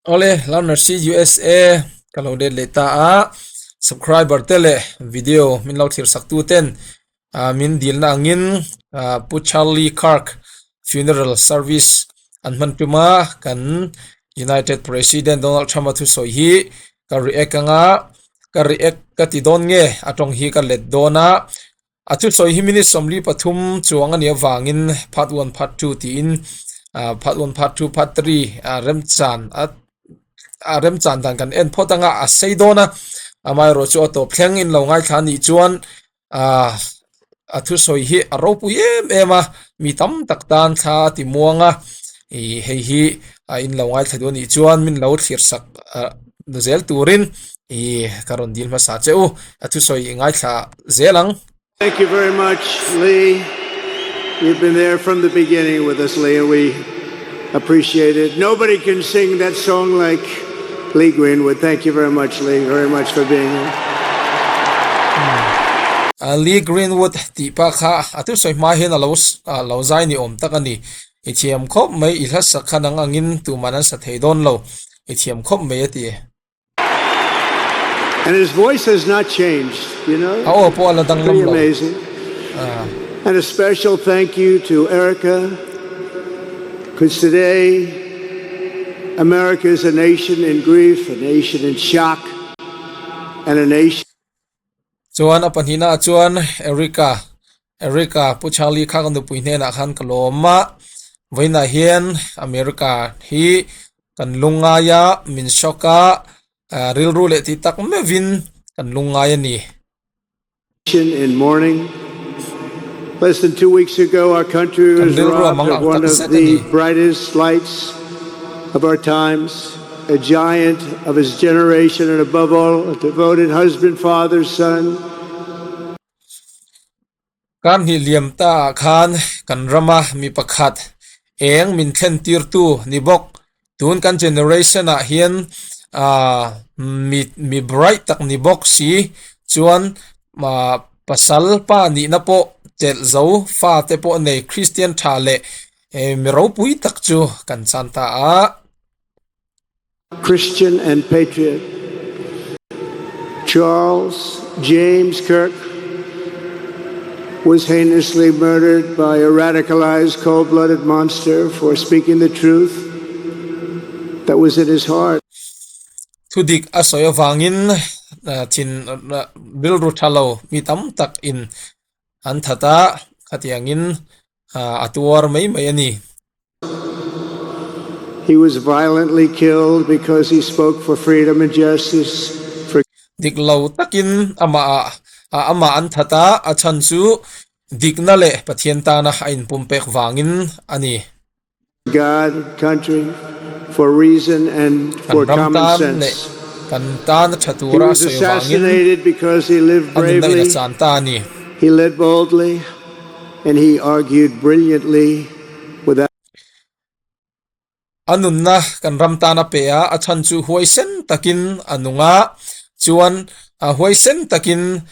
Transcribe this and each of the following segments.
ole learner si USA kalau de leta a subscriber tele video min lo thir sak tu ten min dil na angin pu Charlie Kirk funeral service an man pima kan United President Donald Trump thu soi hi ka react anga ka react ka ti don nge atong hi ka let dona atu soi hi minute somli pathum chuang ania wangin part 1 part 2 ti in part 1 part 2 part 3 rem chan dan kan en photanga a seidona amai ro chu to phleng in lo ngai thani chuan athu soi hi Ropui ema mi tam tak tan tha ti muanga hei hi in lo ngai thadon ni chuan min lo thir sak zel turin karon dil ma sa cheu athu soi ngai tha zelang. Thank you very much, Lee. You've been there from the beginning with us, Lee, and we appreciate it. Nobody can sing that song like Lee Greenwood. Thank you very much, Lee, very much for being here. Lee Greenwood ti pa kha atu soi ma hen lo zai ni om takani ethiam khop mai ilha sakhanang angin tu manan sa theidon lo ethiam khop mai ati and his voice has not changed, you know. Oh, po ala dang Pretty amazing. And a special thank you to Erica, because today America is a nation in grief, a nation in shock, and a nation. Chuan apanhina chuan Erica puchali khakan du puine na khan kaloma voina hian America hi kan lunga ya min shoka ril ru le ti tak mevin kan lunga ya ni in mourning. Less than 2 weeks ago, our country was robbed of one of the brightest lights of our times, a giant of his generation, and above all, a devoted husband, father, son. Kan hi liam ta khan kan rama mi pakhat eng min thlen tir tu ni bok tun kan generation a hian mi bright tak ni bok si chuan ma pasal pa ni na po tel zo fa te po nei Christian thale mi Ropui tak chu kan chanta a Christian and patriot Charles James Kirk was heinously murdered by a radicalized, cold-blooded monster for speaking the truth that was in his heart. Thudik asoy wangin chin bilru thalo mi tam tak in anthata khatiangin atuar mai ani. He was violently killed because he spoke for freedom and justice. Diklo takin ama anthata achanchu diknale pathianta na hain pumpek wangin ani. God, country, for reason and for common sense. He was assassinated because he lived bravely, he led boldly, and he argued brilliantly without. Anunna kan ramtana pea achanchu huaisen takin anunga chuan huaisen takin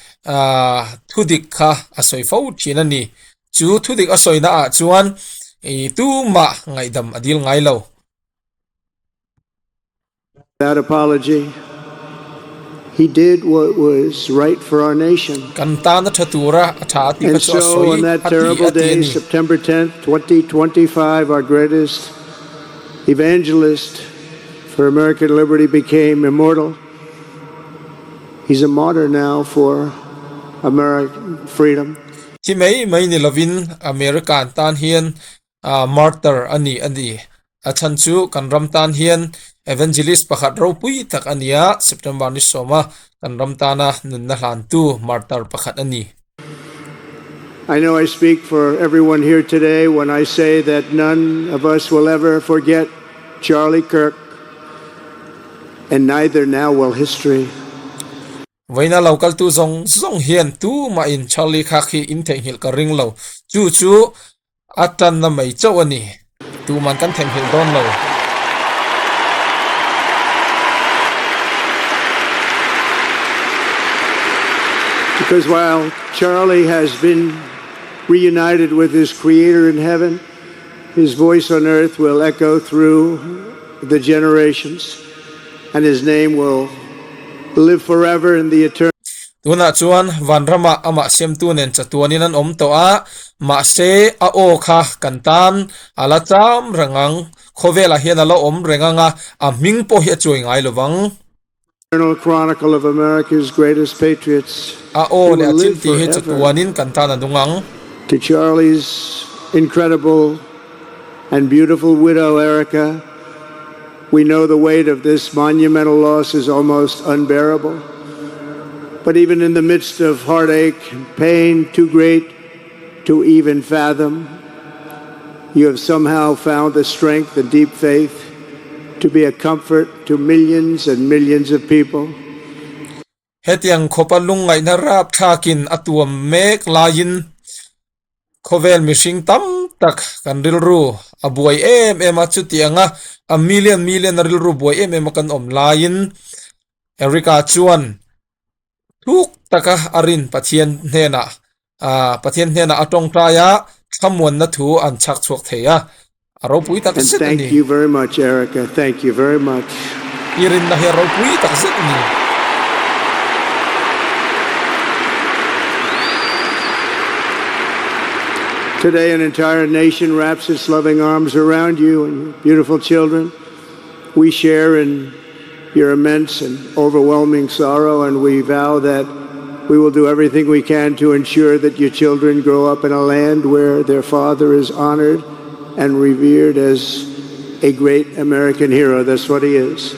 thudik kha asoi fo thinani chu thudik asoi na chuan tu ma ngaidam adil ngailo. Without apology, he did what was right for our nation. And so on that terrible day, September 10th, 2025, our greatest evangelist for American liberty became immortal. He's a martyr now for American freedom. Hmaih mai ni lovin American tan hian martyr ani achanchu kan ramtan hian evangelist pakhat Ropui tak ania September ni soma kan ramtana nunna hlan tu martyr pakhat ani. I know I speak for everyone here today when I say that none of us will ever forget Charlie Kirk, and neither now will history. Vaina local tu zong hian tu ma in Charlie khakhi in theng hil ka ring lo chu atan na mai chaw ani tu man kan theng hil don lo. Because while Charlie has been reunited with his Creator in heaven, his voice on earth will echo through the generations. and his name will live forever in the eternity. Tuna chuan vanrama ama siamtu nen chatuanin an to a Mahse a o kha kantan ala cham rangang khovela hian ala renganga a ming po hi chuai ngai lovang Eternal chronicle of America's greatest patriots. A o le achin ti hi chatuanin kantan adungang To Charlie's incredible and beautiful widow Erica, we know the weight of this monumental loss is almost unbearable. But even in the midst of heartache and pain too great to even fathom, you have somehow found the strength and deep faith to be a comfort to millions and millions of people. Hetiang khopalung ngai na rap thakin atuam mek lain khovel mishing tam tak kan rilru abuai em achutianga a million rilru buai em kan lain Erika chuan thuk taka arin pathian hena atong taya thamon na thu an chak chuak theya Ropui tak And sit thank ni you very much, Erica. Thank you very much. irin na he Ropui tak sit ni Today, an entire nation wraps its loving arms around you and your beautiful children. We share in your immense and overwhelming sorrow, and we vow that we will do everything we can to ensure that your children grow up in a land where their father is honored and revered as a great American hero. That's what he is.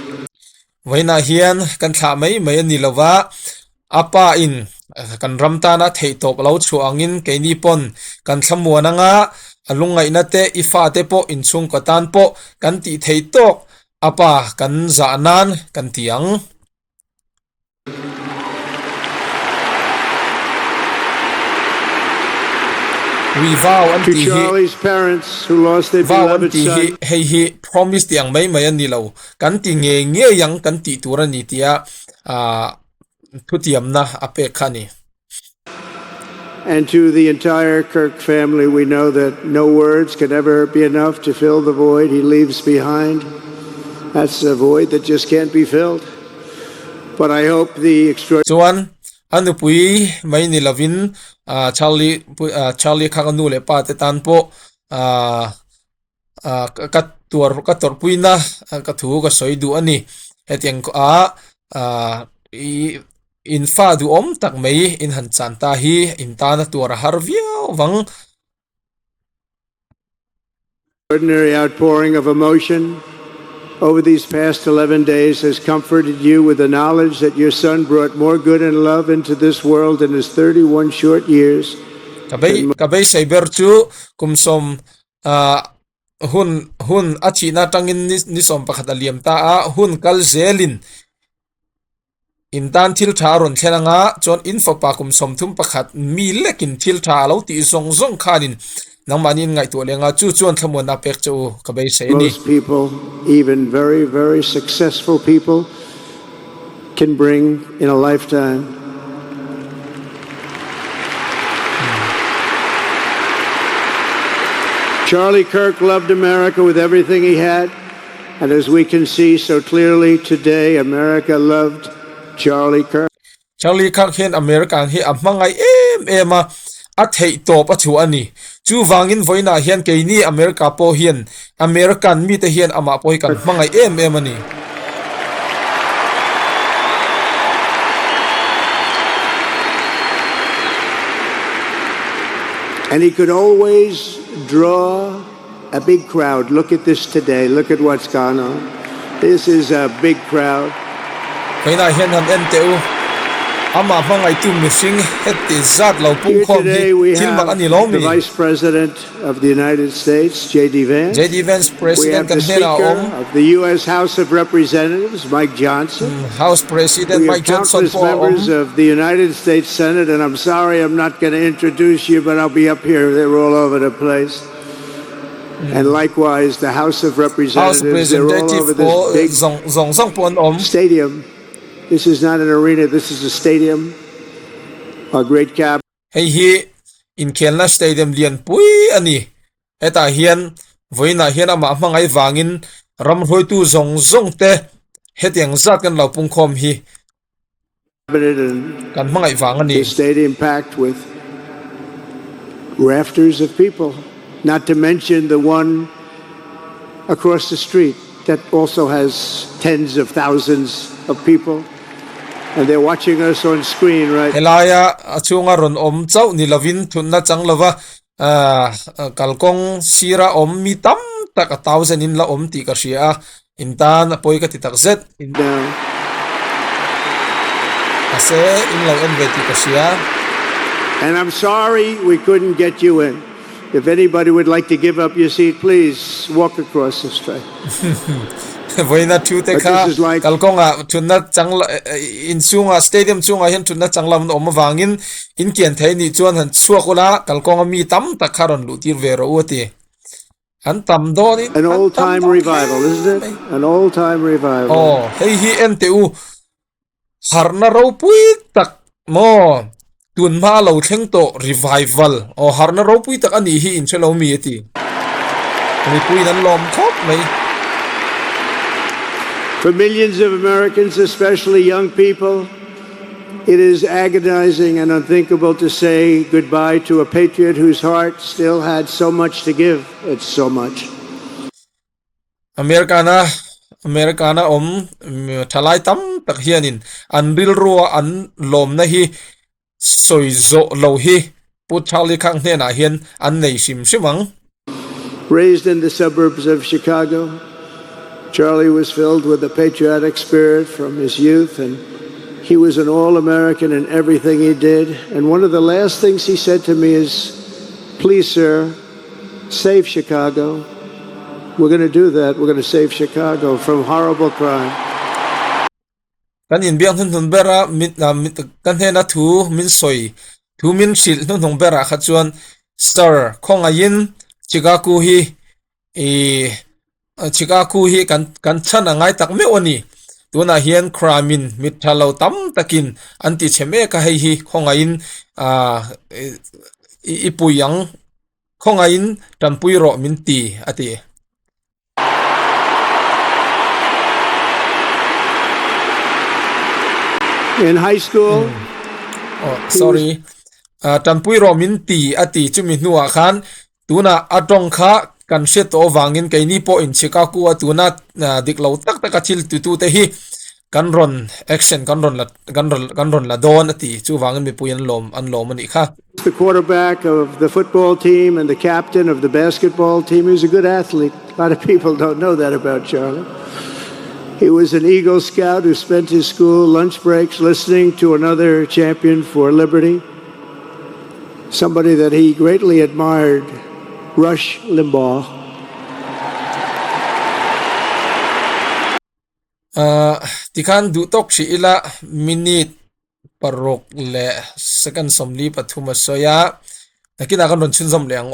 Vaina hian kan tha mai ni lova apa in kan ramta na thei top lo chuangin keini pon kan thlamuana nga alungai na te ifa te po inchung katan po kan ti thei tok apa kan zanan kan tiang we vow To Charlie's parents who lost their beloved son. He promise tiang mai ni lo kan ti nge yang kan ti turani tia thutiam na ape khani. And to the entire Kirk family, we know that no words can ever be enough to fill the void he leaves behind. That's a void that just can't be filled. But I hope the extraordinary. Chuan anupui mai ni lovin Charlie khakanu le pa te tan po kator puina ka thu ka soidu ani hetiang ko in fa du tak mai in han chan ta hi in ta na tur har viau wang Ordinary outpouring of emotion over these past 11 days has comforted you with the knowledge that your son brought more good and love into this world in his 31 short years. Kabay cyber chu kumsom hun achina tangin ni som pakhat aliam ta hun kal zelin intan thil tharon thenanga chon info pa kumsom thum pakhat mi lekin thil tha lo ti zong khanin nangmanin ngai to lenga chu chon thamon apek chu kabay sei ni. Most people, even very, very successful people, can bring in a lifetime. Charlie Kirk loved America with everything he had, and as we can see so clearly today, America loved Charlie Kirk. Charlie Kirk hian American hi ammangai ema athei top achu ani chu wangin voina hian keini America po hian American mi te hian ama po hi kan mangai ani. And he could always draw a big crowd. Look at this today. Look at what's gone on. This is a big crowd. Voina hian han enteu ama mangai tu missing heti zat lo pung khom Today we hi have ani lo the mi Vice President of the United States, J.D. Vance. Vance We president have kan the hena Speaker of the U.S. House of Representatives, Mike Johnson. House President We have Mike Johnson countless po members of the United States Senate, and I'm sorry I'm not going to introduce you, but I'll be up here. They're all over the place. And likewise, the House of House Representatives, they're all over Representative po this big zong pon stadium. This is not an arena, this is a stadium. A great cap. hei hi in khelna stadium lian pui ani eta hian voina hian ama hmangai wangin ram hroi tu zong te hetiang zat kan lau pung khom hi kan mangai wang ani the stadium packed with rafters of people, not to mention the one across the street that also has tens of thousands of people, and they're watching us on screen right helaya achunga ron om chau ni lovin thunna changlova kalkong sira om mi tam tak 1,000 in la om ti ka ria intan apoi ka ti tak zet in now. ase in lo en ve ti ka ria And I'm sorry we couldn't get you in. If anybody would like to give up your seat, please walk across the street. voina thu te But kha this is like- kalkonga thunna changla in chunga stadium chunga hin thunna changlam om wangin in kian thai ni chuan han chuakula kalkonga mi tam tak kharon lu tir ve ro oti an tam do ni An old-time revival, isn't it? An old-time revival. oh hei hi en te u harna ropui tak mo tun ma lo thleng to revival o harna ropui tak ani hi in chelo mi ati mi pui nan lom khop mai For millions of Americans, especially young people, it is agonizing and unthinkable to say goodbye to a patriot whose heart still had so much to give. It's so much. Americana thalai tam tak hianin an ril ruwa an lom na hi soizo lo hi puthali khang hne na hian an nei sim simang Raised in the suburbs of Chicago, Charlie was filled with a patriotic spirit from his youth, and he was an all-American in everything he did. And one of the last things he said to me is, "Please, sir, save Chicago. We're going to do that. We're going to save Chicago from horrible crime." kan in biang hun bera mit kan he na thu min soi thu min sil hun bera kha chuan star khonga yin chicago hi kan chana ngai tak me oni tuna hian kramin mit thalo tam takin anti cheme ka hei hi khonga in ipuyang khonga in tampui ro min ti ati In high school, oh sorry tampui ro min ti ati chumi nuwa khan tuna atong kha kan se to wangin kaini po in chicago atuna diklo tak tak achil tu te hi kanron action kanron la don ati chu wangin mi puyan lom an lom ani kha the quarterback of the football team and the captain of the basketball team. He was a good athlete. A lot of people don't know that about Charlie. He was an Eagle Scout who spent his school lunch breaks listening to another champion for liberty, somebody that he greatly admired, Rush Limbaugh. Tikan du tok si ila minute parok le second somli pathuma soya nakina kan ron chin zom leang